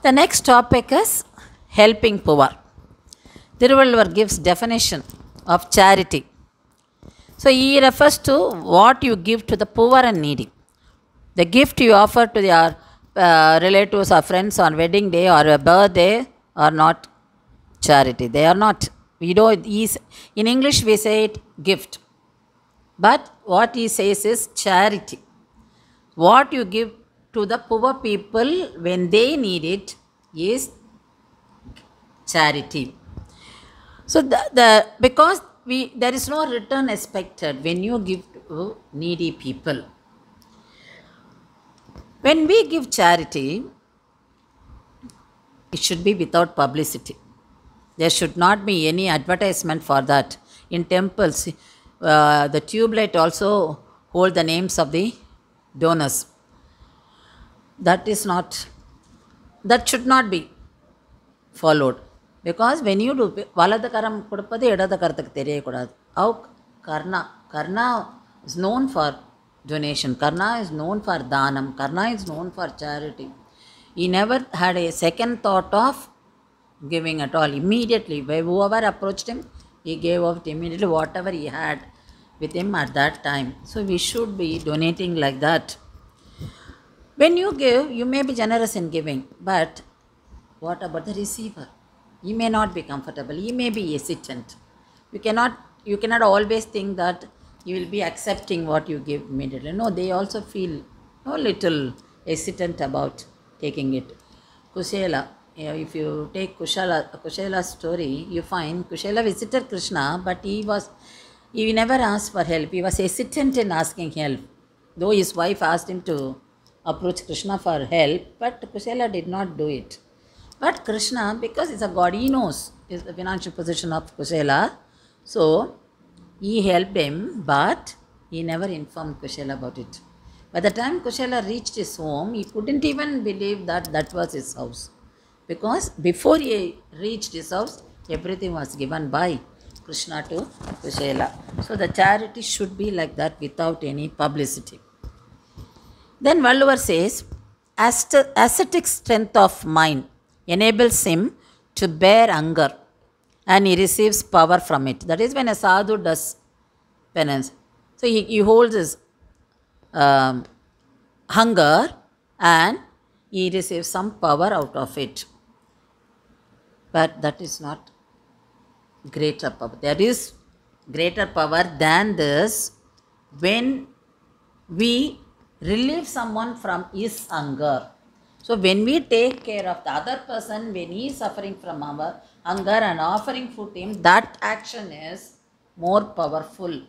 The next topic is helping poor. Thiruvalluvar gives definition of charity. So he refers to what you give to the poor and needy. The gift you offer to your relatives or friends on wedding day or a birthday are not charity. They are not. We don't. In English we say it gift, but what he says is charity. What you give to the poor people when they need it is charity. So because there is no return expected when you give to needy people. When we give charity, it should be without publicity. There should not be any advertisement for that. In temples, the tube light also hold the names of the donors. That should not be followed. Because when you do, valadakaram kodupadu edadakarathu theriyakudadu. How karna is known for donation. Karna is known for dhanam. Karna is known for charity. He never had a second thought of giving at all. Immediately, whoever approached him, he gave out immediately whatever he had with him at that time. So we should be donating like that. When you give, you may be generous in giving, but what about the receiver? He may not be comfortable. He may be hesitant. You cannot always think that you will be accepting what you give immediately. No, they also feel a little hesitant about taking it. Kushela, if you take Kushela's story, you find Kushela visited Krishna, but he never asked for help. He was hesitant in asking help. Though his wife asked him to approach Krishna for help, but Kushela did not do it. But Krishna, because he's a god, he knows is the financial position of Kushela. So he helped him, but he never informed Kushela about it. By the time Kushela reached his home, he couldn't even believe that was his house. Because before he reached his house, everything was given by Krishna to Kushela. So the charity should be like that without any publicity. Then Valluvar says, ascetic strength of mind enables him to bear hunger and he receives power from it. That is when a sadhu does penance. So he holds his hunger and he receives some power out of it. But that is not greater power. There is greater power than this when we relieve someone from his hunger. So when we take care of the other person, when he is suffering from our hunger and offering food to him, that action is more powerful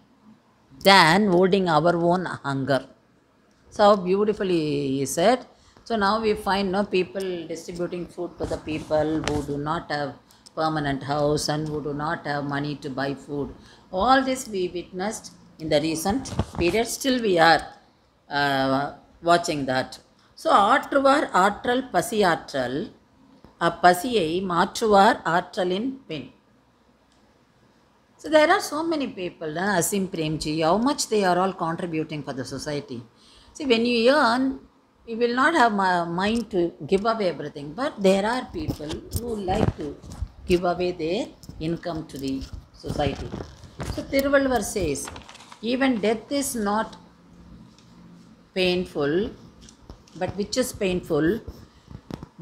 than holding our own hunger. So how beautifully he said. So now we find people distributing food to the people who do not have permanent house and who do not have money to buy food. All this we witnessed in the recent period. Still we are watching that. So ஆற்றுவார் ஆற்றல் பசி ஆற்றல் அப்பசியை மாற்றுவார் ஆற்றலின் பெண். So there are so many people, Asim Premji, how much they are all contributing for the society. See, when you earn, you will not have mind to give away everything, but there are people who like to give away their income to the society. So Thiruvalluvar says, even death is not painful, but which is painful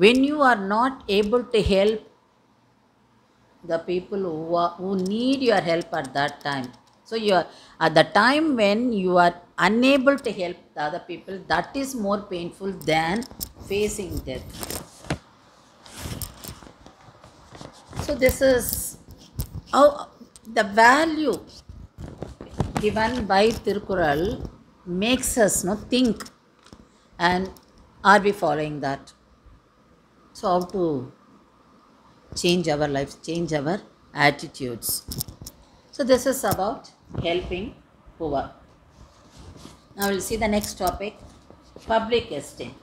when you are not able to help the people who need your help at that time. So you are at the time when you are unable to help the other people, that is more painful than facing death. So this is how the value given by Tirukkural makes us think, and are we following that? So how to change our lives, change our attitudes. So this is about helping poor. Now we'll see the next topic, public esteem.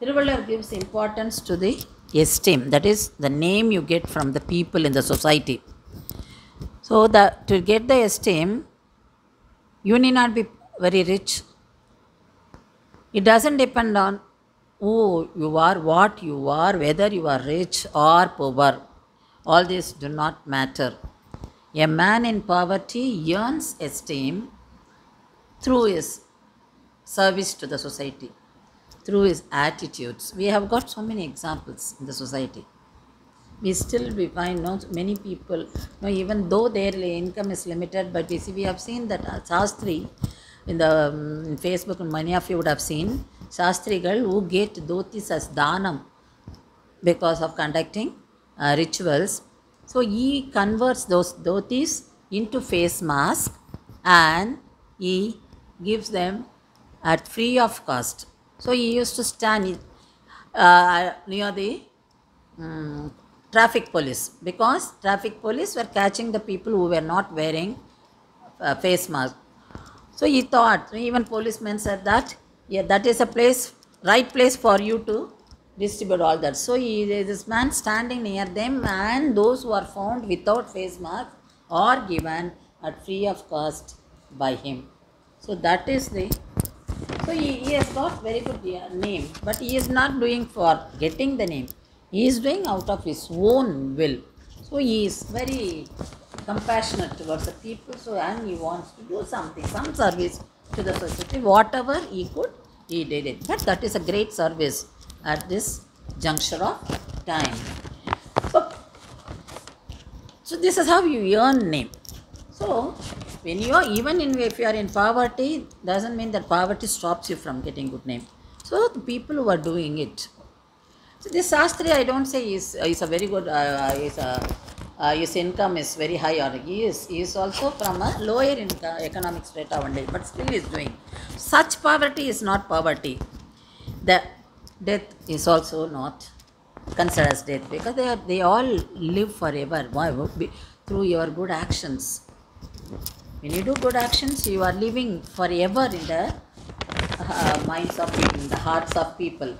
Thiruvalluvar gives importance to the esteem, that is the name you get from the people in the society. So to get the esteem, you need not be very rich. It doesn't depend on who you are, what you are, whether you are rich or poor. All this do not matter. A man in poverty earns esteem through his service to the society, through his attitudes. We have got so many examples in the society. We find many people, even though their income is limited, but we have seen that Shastri in the in Facebook, and many of you would have seen Shastrigal who get dhotis as dhanam because of conducting rituals. So he converts those dhotis into face mask and he gives them at free of cost. So he used to stand near the traffic police, because traffic police were catching the people who were not wearing face mask. So he thought, even policemen said that, yeah, that is a place, right place for you to distribute all that. So this man standing near them, and those who are found without face mask are given at free of cost by him. So that is the, so he has got very good name, but he is not doing for getting the name. He is doing out of his own will. So he is very compassionate towards the people, so, and he wants to do something, some service to the society. Whatever he could, he did it. But that is a great service at this juncture of time. So this is how you earn name. So when you are, even if you are in poverty, doesn't mean that poverty stops you from getting good name. So the people who are doing it. So this Shastri, I don't say is a very good, his income is very high, or he is also from a lower economic strata only, but still he is doing. Such poverty is not poverty. The death is also not considered as death, because they all live forever. Why? Through your good actions. When you do good actions, you are living forever in the minds of people, in the hearts of people.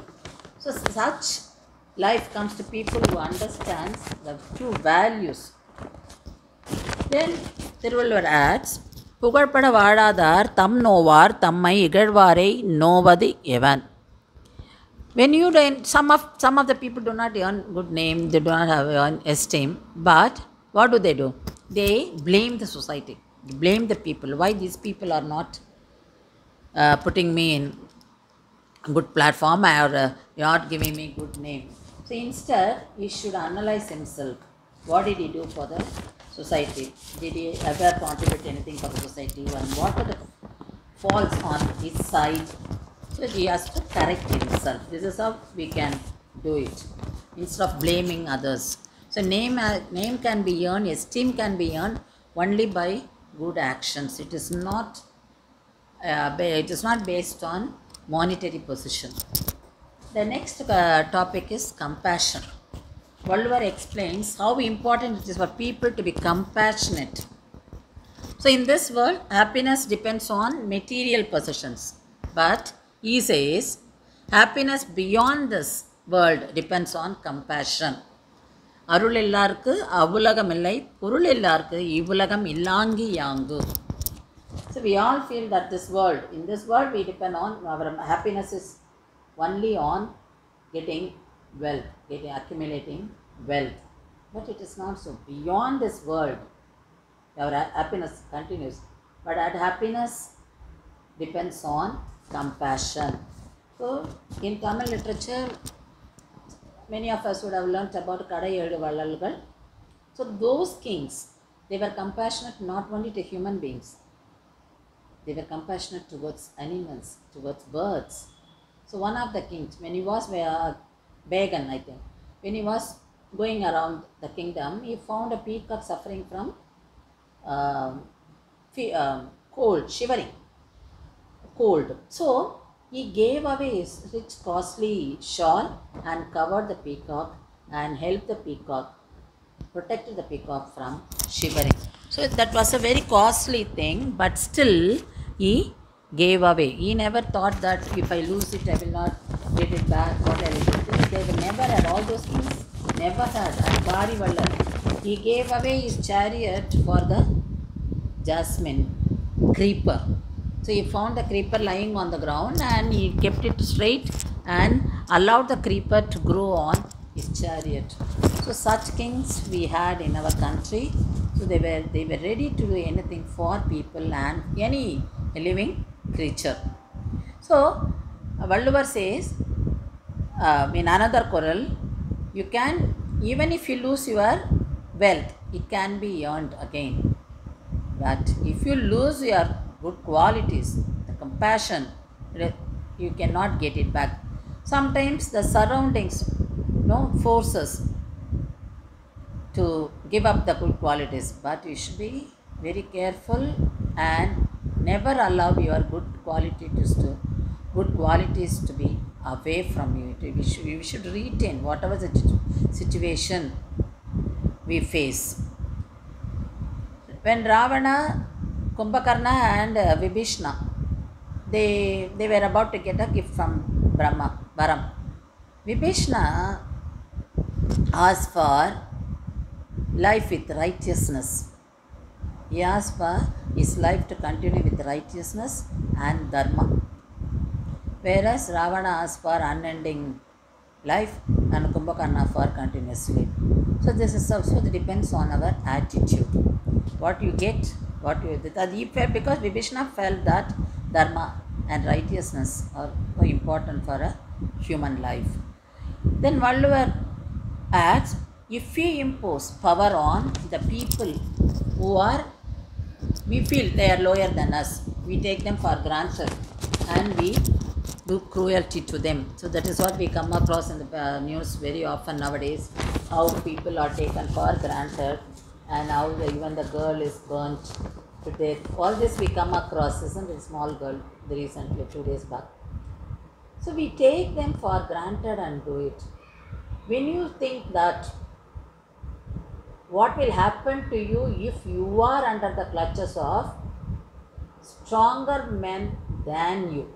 So such life comes to people who understand the true values. Then Thiruvalluvar adds, Pugarpada Vadadar Tam Novar Tammai Igadvare Novadi Evan. When you some of the people do not earn good name, they do not have esteem, but what do? They blame the society, they blame the people. Why these people are not putting me in good platform, or not giving me good name. So instead, he should analyze himself. What did he do for the society? Did he ever contribute anything for the society? And what are the faults on his side? So he has to correct himself. This is how we can do it, instead of blaming others. So name can be earned, esteem can be earned only by good actions. It is not based on monetary position. The next topic is compassion. Valluvar explains how important it is for people to be compassionate. So in this world, happiness depends on material possessions. But he says, happiness beyond this world depends on compassion. அருள் எல்லாருக்கு அவ்வுலகம் இல்லை, பொருள் எல்லாருக்கு இவ்வுலகம் இல்லாங்கி யாங்கு. So we all feel that in this world we depend on, our happiness is only on getting wealth, accumulating wealth. But it is not so. Beyond this world, our happiness continues. But that happiness depends on compassion. So in Tamil literature, many of us would have learnt about Kadai Edu Vallalgal. So those kings, they were compassionate not only to human beings, they were compassionate towards animals, towards birds. So one of the kings, when he was Began, I think, when he was going around the kingdom, he found a peacock suffering from cold, shivering, cold. So he gave away his rich, costly shawl and covered the peacock and helped the peacock, protected the peacock from shivering. So that was a very costly thing, but still he gave away. He never thought that if I lose it, I will not get it back. What I will do? They never had, all those things never had. And Bari Vallar, he gave away his chariot for the jasmine creeper. So he found the creeper lying on the ground and he kept it straight and allowed the creeper to grow on his chariot. So such kings we had in our country. So they were ready to do anything for people and any living creature. So Valluvar says in another quarrel, you can, even if you lose your wealth, it can be earned again. But if you lose your good qualities, the compassion, you cannot get it back. Sometimes the surroundings force us to give up the good qualities, but you should be very careful and never allow your good qualities to be away from you. We should retain whatever the situation we face. When Ravana, Kumbhakarna and Vibhishna, they were about to get a gift from Varam. Vibhishna asked for life with righteousness. He asked for his life to continue with righteousness and dharma. Whereas Ravana asked for unending life and Kumbhakarna for continuous sleep. So this is also depends on our attitude. What you get, what you did. Because Vibhishna felt that dharma and righteousness are very important for a human life. Then Valluvar asks, if we impose power on the people who are, we feel they are lower than us, we take them for granted and we do cruelty to them. So that is what we come across in the news very often nowadays, how people are taken for granted and how even the girl is burnt to death. All this we come across, isn't it? Small girl recently, 2 days back. So we take them for granted and do it. When you think that, what will happen to you if you are under the clutches of stronger men than you?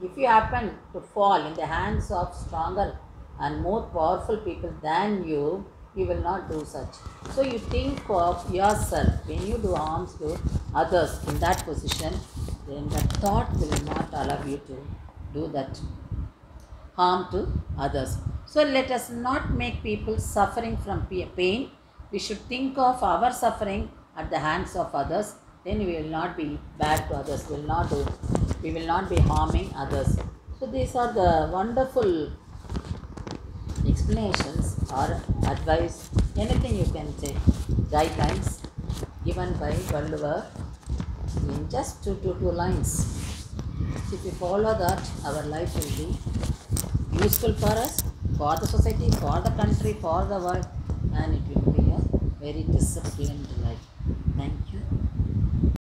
If you happen to fall in the hands of stronger and more powerful people than you, you will not do such. So you think of yourself, when you do harms to others in that position, then that thought will not allow you to do that harm to others. So let us not make people suffering from pain. We should think of our suffering at the hands of others. Then we will not be bad to others. We will not be harming others. So these are the wonderful explanations or advice, anything you can say, guidelines given by Valluvar in just two lines. So if we follow that, our life will be useful for us, for the society, for the country, for the world, and it will be a very disciplined life.